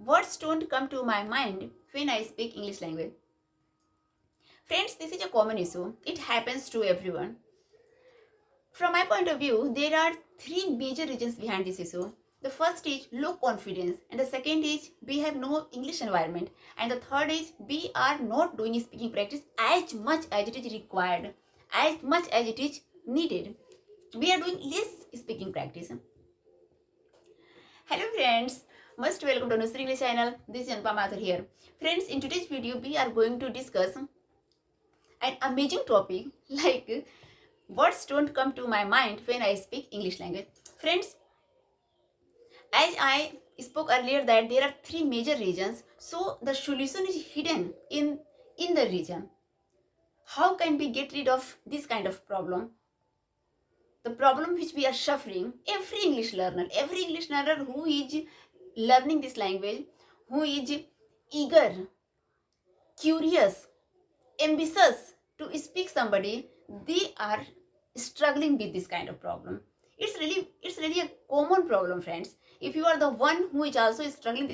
words don't come to my mind when I speak English language. Friends, this is a common issue. It happens to everyone. From my point of view, there are three major reasons behind this issue. The first is low confidence, and the second is we have no English environment, and the third is we are not doing speaking practice as much as it is required, as much as it is needed. We are doing less speaking practice. Hello friends, most welcome to Anushree English channel. This is Anupama Mathur here. Friends, in today's video we are going to discuss an amazing topic like words don't come to my mind when I speak English language. Friends, as I spoke earlier that there are three major reasons, so the solution is hidden in the region. How can we get rid of this kind of problem? The problem which we are suffering, every English learner who is learning this language, who is eager, curious, ambitious to speak somebody, they are struggling with this kind of problem. It's really a common problem, friends. If you are the one who is also struggling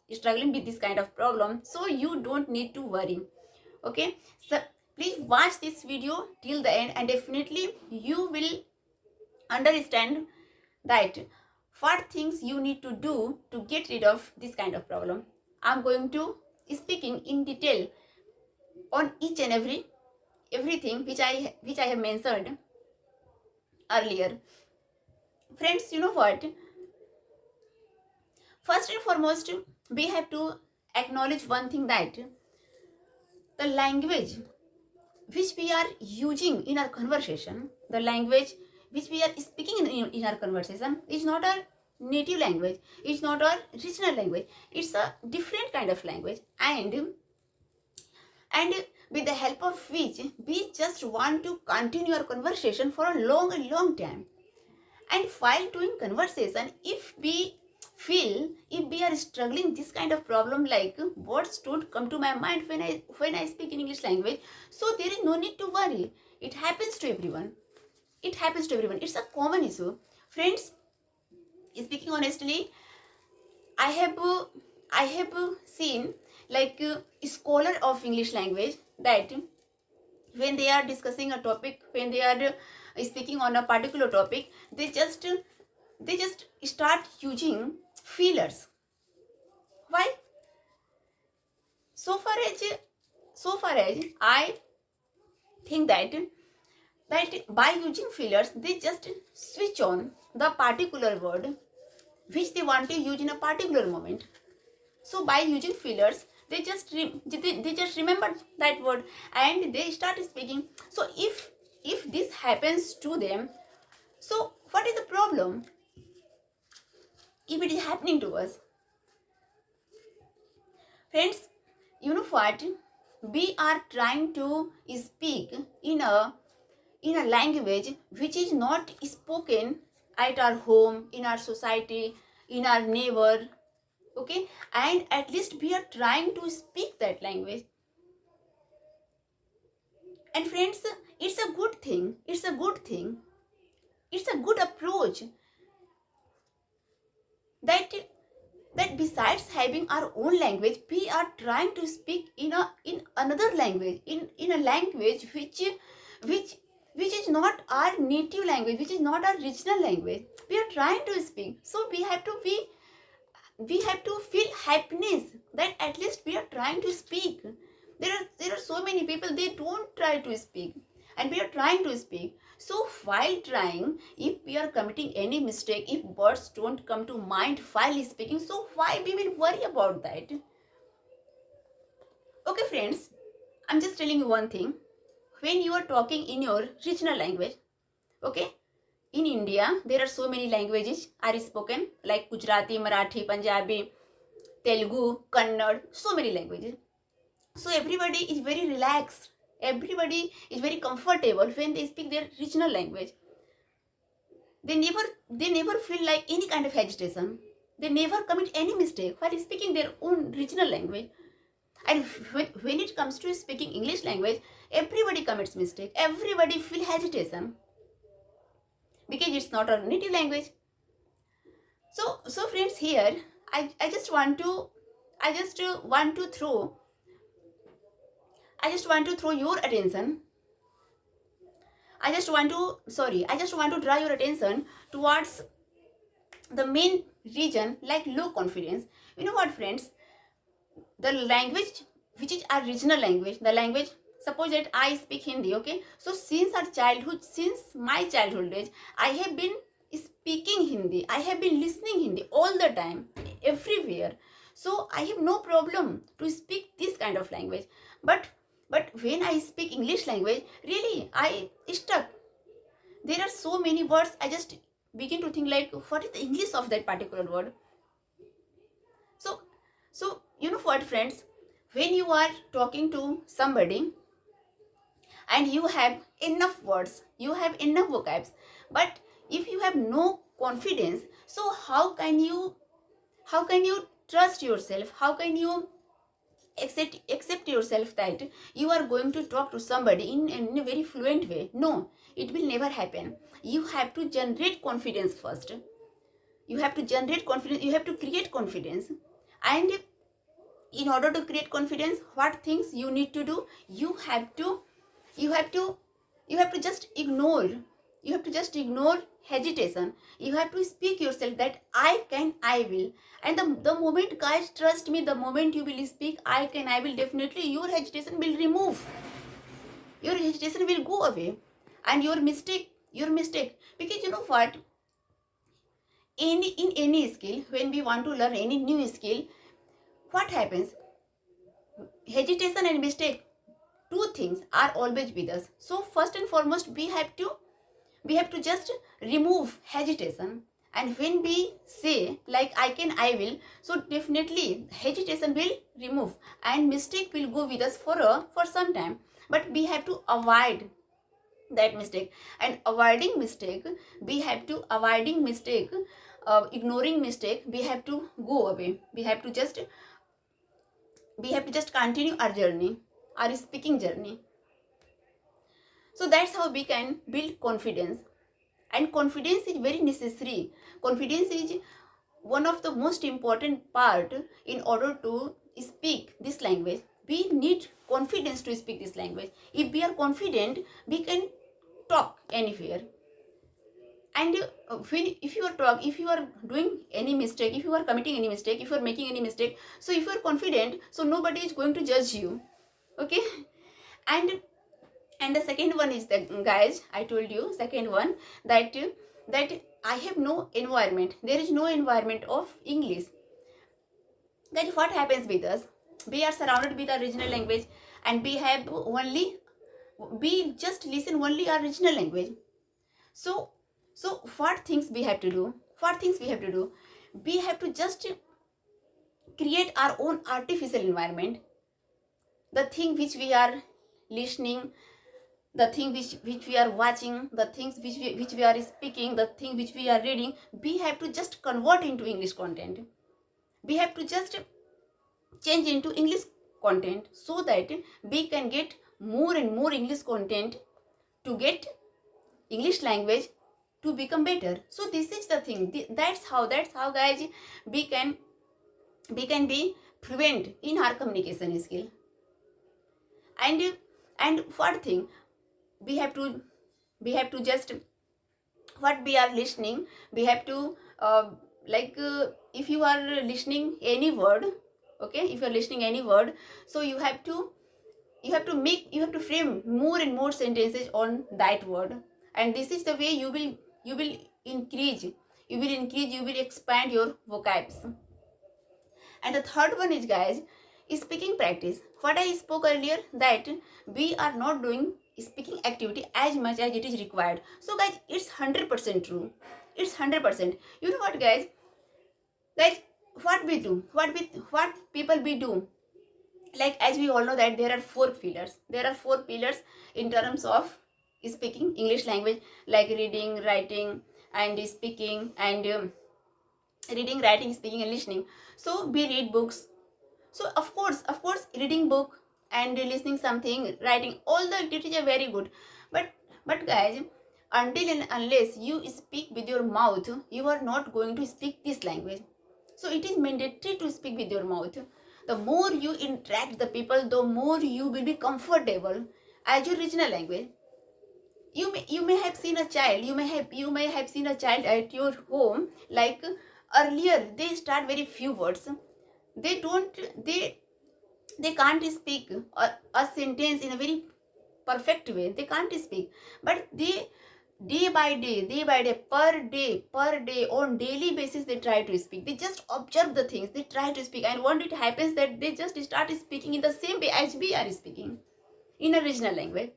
with this kind of problem, so you don't need to worry. Okay, so please watch this video till the end, and definitely you will understand that what things you need to do to get rid of this kind of problem. I'm going to speaking in detail on each and everything which I have mentioned earlier. Friends, you know what? First and foremost, we have to acknowledge one thing, that the language which we are using in our conversation, the language which we are speaking in our conversation is not our native language, it's not our regional language, it's a different kind of language, and with the help of which we just want to continue our conversation for a long time. And while doing conversation, if we are struggling this kind of problem, like words don't come to my mind when I speak in English language, so there is no need to worry. It happens to everyone. It's a common issue. Friends, speaking honestly, I have seen like a scholar of English language that when they are discussing a topic, when they are speaking on a particular topic, they just start using fillers. Why? So far as I think that by using fillers, they just switch on the particular word which they want to use in a particular moment. So by using fillers, they just remember that word and they start speaking. So if this happens to them, so what is the problem? If it is happening to us, friends, you know what? We are trying to speak in a language which is not spoken at our home, in our society, in our neighbor. Okay, and at least we are trying to speak that language. And friends, it's a good thing. It's a good approach that besides having our own language, we are trying to speak in another language, in a language which is not our native language, which is not our regional language. We are trying to speak, so we have to feel happiness that at least we are trying to speak. There are so many people, they don't try to speak, and we are trying to speak. So while trying, if we are committing any mistake, if words don't come to mind while speaking, so why we will worry about that? Okay friends, I'm just telling you one thing. When you are talking in your regional language, okay, in India, there are so many languages are spoken, like Gujarati, Marathi, Punjabi, Telugu, Kannada, so many languages. So everybody is very relaxed. Everybody is very comfortable when they speak their regional language. They never feel like any kind of hesitation. They never commit any mistake while speaking their own regional language. And when it comes to speaking English language, everybody commits mistake. Everybody feel hesitation because it's not our native language. So friends, here I just want to I just want to throw your attention. I just want to draw your attention towards the main reason, like low confidence. You know what, friends? The language which is our regional language, the language, suppose that I speak Hindi, okay? So since my childhood age, I have been speaking Hindi. I have been listening Hindi all the time, everywhere. So I have no problem to speak this kind of language. But when I speak English language, really I stuck. There are so many words, I just begin to think like, what is the English of that particular word? So you know what, friends, when you are talking to somebody and you have enough words, you have enough vocabs, but if you have no confidence, so how can you trust yourself? How can you accept yourself that you are going to talk to somebody in a very fluent way? No, it will never happen. You have to generate confidence first. You have to create confidence. And in order to create confidence, what things you need to do? You have to just ignore hesitation. You have to speak yourself that I can, I will. And the moment, guys, trust me, the moment you will speak I can, I will, definitely your hesitation will remove. Your hesitation will go away. And your mistake, because you know what, in any skill, when we want to learn any new skill, what happens? Hesitation and mistake, two things are always with us. So first and foremost, we have to just remove hesitation. And when we say like I can, I will, so definitely hesitation will remove and mistake will go with us for some time. But we have to avoid that mistake. And avoiding mistake, ignoring mistake, we have to go away. We have to just continue our journey, our speaking journey. So that's how we can build confidence. And confidence is very necessary. Confidence is one of the most important part in order to speak this language. We need confidence to speak this language. If we are confident, we can talk anywhere. And if you are doing any mistake, if you are committing any mistake, if you are making any mistake, so if you are confident, so nobody is going to judge you, okay? And the second one is that, guys, I told you second one, that I have no environment. There is no environment of English. That what happens with us? We are surrounded with our regional language, and we just listen only our regional language. So what things we have to do? We have to just create our own artificial environment. The thing which we are listening, the thing which we are watching, the things which we are speaking, the thing which we are reading, we have to just convert into English content. We have to just change into English content, so that we can get more and more English content to get English language to become better. So this is the thing. That's how guys, we can be fluent in our communication skill. And what thing, we have to just, what we are listening, we have to if you are listening any word, okay, if you are listening any word, so you have to frame more and more sentences on that word. And this is the way you will increase, you will expand your vocabs. And the third one is, guys, speaking practice. What I spoke earlier, that we are not doing speaking activity as much as it is required. So guys, it's 100% true. It's 100%. You know what, guys, what we do, what people we do, like, as we all know that there are four pillars in terms of speaking English language, like reading, writing, and speaking, and reading, writing, speaking, and listening. So we read books. So of course reading book and listening something, writing, all the activities are very good. But guys, until and unless you speak with your mouth, you are not going to speak this language. So it is mandatory to speak with your mouth. The more you interact the people, the more you will be comfortable as your regional language. You may have seen a child, you may have seen a child at your home, like earlier they start very few words. They don't they can't speak a sentence in a very perfect way. They can't speak, but they day by day, per day, on daily basis, they try to speak. They just observe the things, they try to speak, and when it happens that they just start speaking in the same way as we are speaking in a regional language.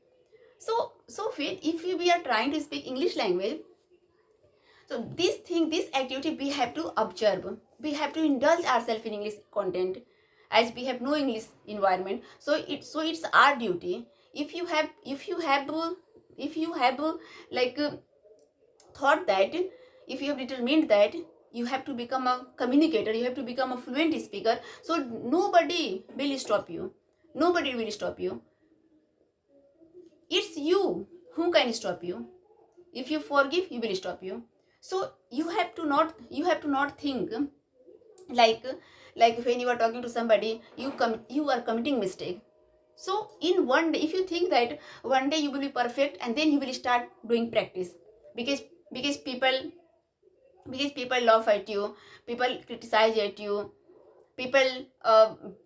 So if we are trying to speak English language, so this activity we have to observe. We have to indulge ourselves in English content, as we have no English environment. So it's our duty. If you have like thought that, if you have determined that you have to become a communicator, you have to become a fluent speaker, so nobody will stop you. Nobody will stop you. It's you who can stop you. If you forgive, you will stop you. So you have to not think like when you are talking to somebody, you are committing mistake. So in one day, if you think that one day you will be perfect, and then you will start doing practice, because because people because people laugh at you, people criticize at you, people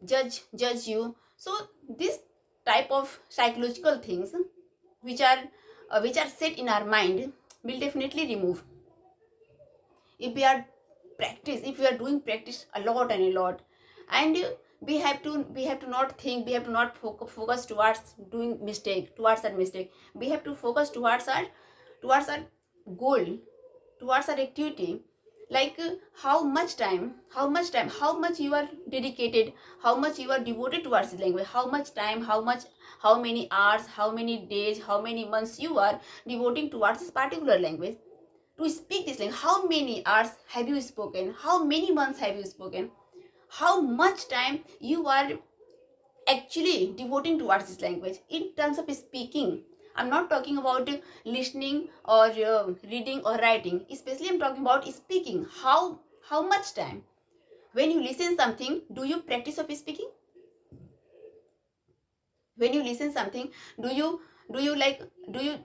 judge you. So this type of psychological things which are set in our mind will definitely remove if we are doing practice a lot and a lot. And we have to not think, we have to not focus towards doing mistake, towards that mistake. We have to focus towards our goal, towards our activity. Like how much you are dedicated, how much you are devoted towards this language, how much time, how many hours, how many days, how many months you are devoting towards this particular language, to speak this language. How many hours have you spoken, how many months have you spoken, how much time you are actually devoting towards this language in terms of speaking. I'm not talking about listening or reading or writing. Especially I'm talking about speaking. How much time? When you listen something, do you practice of speaking? When you listen something, do you like do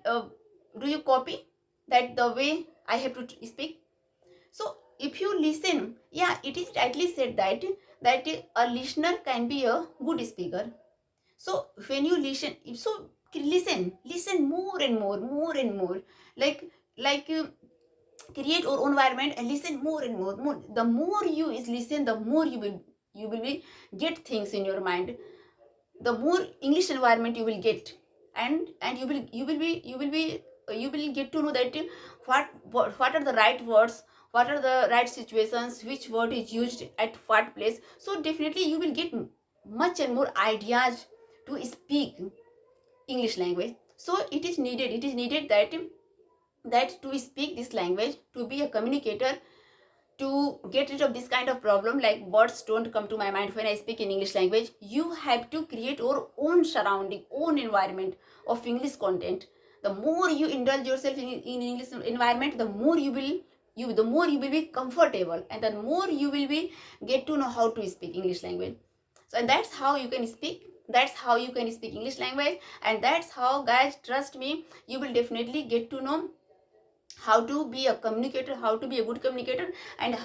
you copy that the way I have to speak? So if you listen, yeah, it is rightly said that a listener can be a good speaker. So when you listen, so listen more and more, like create your own environment and listen more and more. The more you is listen, the more you will be get things in your mind, the more English environment you will get. And you will get to know that what are the right words, what are the right situations, which word is used at what place. So definitely you will get much and more ideas to speak English language. So it is needed that to speak this language, to be a communicator, to get rid of this kind of problem, like words don't come to my mind when I speak in English language. You have to create your own surrounding, own environment of English content. The more you indulge yourself in English environment, the more you will be comfortable, and the more you will be get to know how to speak English language. So and that's how you can speak. That's how you can speak English language, and that's how, guys, trust me, you will definitely get to know how to be a communicator, how to be a good communicator, and